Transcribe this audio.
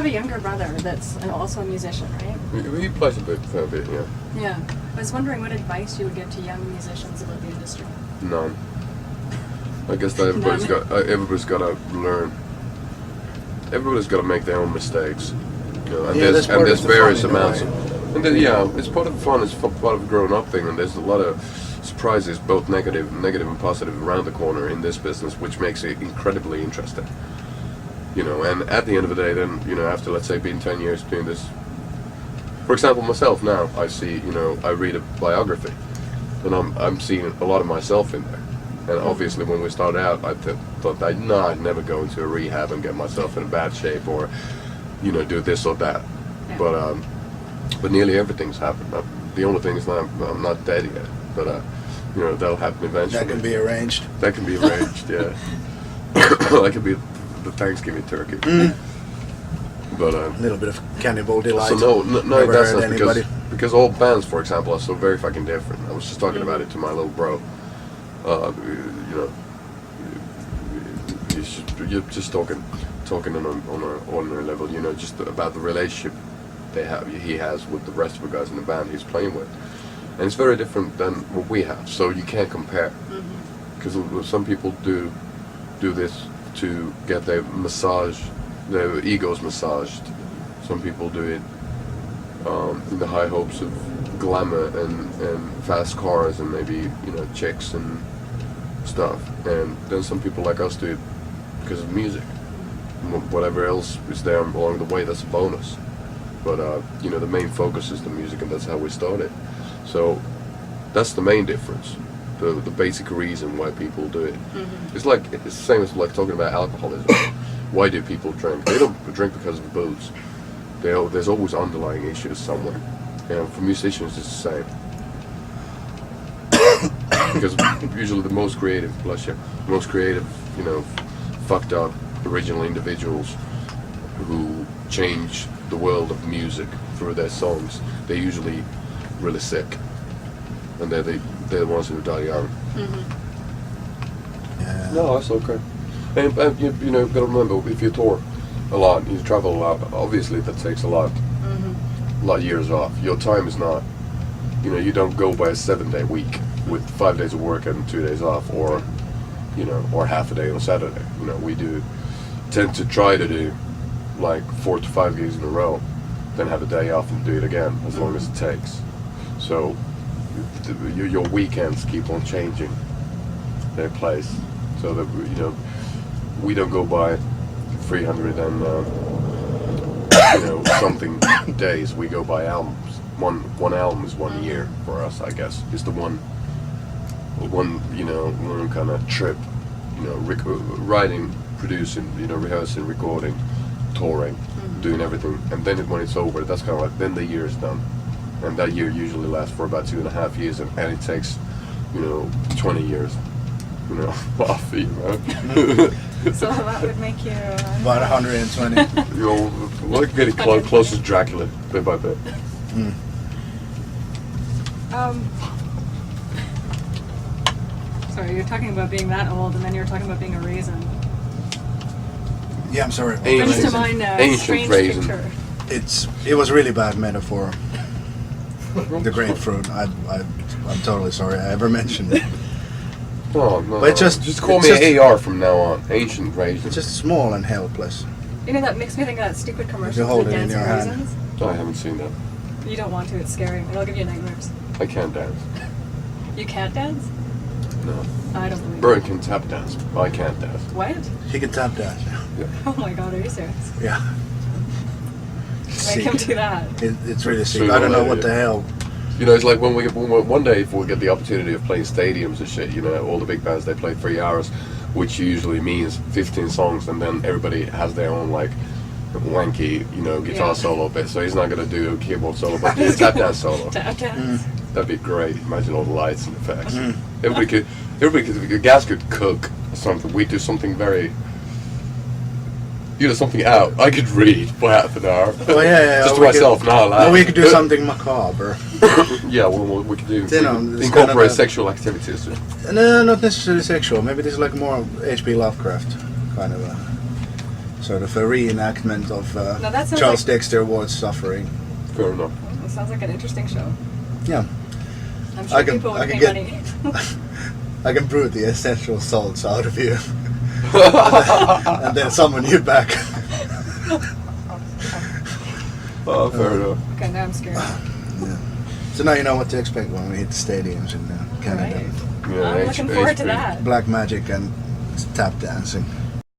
have a younger brother that's also a musician, right? He plays a fair bit, yeah. Yeah. I was wondering what advice you would give to young musicians about the industry. None. I guess that everybody's got to learn. Everybody's got to make their own mistakes. You know, and there's various amounts. And then, it's part of the fun. It's part of the growing up thing, and there's a lot of surprises, both negative and positive, around the corner in this business, which makes it incredibly interesting. You know, and at the end of the day, then, you know, after, let's say, being 10 years doing this, for example, myself now, I see, you know, I read a biography, and I'm seeing a lot of myself in there. And obviously, when we started out, I thought I'd never go into a rehab and get myself in a bad shape, or, you know, do this or that. Yeah. But nearly everything's happened. The only thing is that I'm not dead yet, but you know, that'll happen eventually. That can be arranged. That can be arranged, yeah. That could be the Thanksgiving turkey. But a little bit of cannibal delight. So no, that's not because all bands, for example, are so very fucking different. I was just talking about it to my little bro. You know, you're just talking on an ordinary level. You know, just about the relationship he has with the rest of the guys in the band he's playing with, and it's very different than what we have. So you can't compare, because some people do this to get their egos massaged. Some people do it in the high hopes of glamour and fast cars and maybe, you know, chicks and stuff. And then some people like us do it because of music. Whatever else is there along the way, that's a bonus. But you know, the main focus is the music, and that's how we started. So that's the main difference. The basic reason why people do it. It's the same as like talking about alcoholism. Why do people drink? They don't drink because of booze. There's always underlying issues somewhere. And for musicians, it's the same. Because usually the most creative, you know, fucked up, original individuals who change the world of music through their songs, they're usually really sick. And they're the ones who die young. Yeah. No, that's okay. And you know, you've got to remember, if you tour a lot, you travel a lot, obviously that takes a lot of years off. Your time is not, you know, you don't go by a 7-day week with 5 days of work and 2 days off, or, you know, or half a day on Saturday. You know, we tend to try to do like 4 to 5 gigs in a row, then have a day off and do it again, as long as it takes. So your weekends keep on changing their place, so that, you know, we don't go by 300 and you know, something days. We go by albums. One album is 1 year for us, I guess. It's the one you know, one kind of trip. You know, writing, producing, you know, rehearsing, recording, touring, doing everything, and then when it's over, that's kind of like, then the year is done, and that year usually lasts for about 2.5 years, and it takes, you know, 20 years, you know, off, you know. So that would make you about 120. You know, we're getting close as Dracula, bit by bit. Sorry, you're talking about being that old, and then you're talking about being a raisin. Yeah, I'm sorry. Brings to mind a strange picture. It was really bad metaphor. The grapefruit. I'm totally sorry I ever mentioned it. No, but just call me AR from now on. Ancient raisin. It's just small and helpless. You know, that makes me think of that stupid commercial. You hold with it in dancing your hand. raisins. I haven't seen that. You don't want to. It's scary. It'll give you nightmares. I can't dance. You can't dance? No. I don't believe Bern it. can tap dance. I can't dance. What? He can tap dance. Yeah. Oh my god, are you serious? Yeah. Make him do that. It's really sick. I don't know what the hell. You know, it's like when one day if we get the opportunity of playing stadiums and shit, you know, all the big bands, they play 3 hours, which usually means 15 songs, and then everybody has their own, like, wanky, you know, guitar solo bit, so he's not going to do a keyboard solo, but a tap dance solo. Tap dance? That'd be great. Imagine all the lights and effects. Everybody could, Gas could cook or something. We'd do something very, you know, something out. I could read for half an hour. Oh yeah. Just to myself, not loud. Well, we could do something macabre. Yeah, well, we could do. You know, incorporate kind of sexual activities. No, not necessarily sexual. Maybe this is like more H.P. Lovecraft kind of a. sort of a reenactment of Now that sounds Charles like- Dexter Ward's suffering. Fair enough. It sounds like an interesting show. Yeah, I'm sure I can- people I would can pay get- money. I can brew the essential salts out of you, and then summon you back. Oh, fair enough. Okay, now I'm scared. Yeah. So now you know what to expect when we hit the stadiums in Canada. Right. Yeah, I'm looking forward to HP. that. Black magic and tap dancing.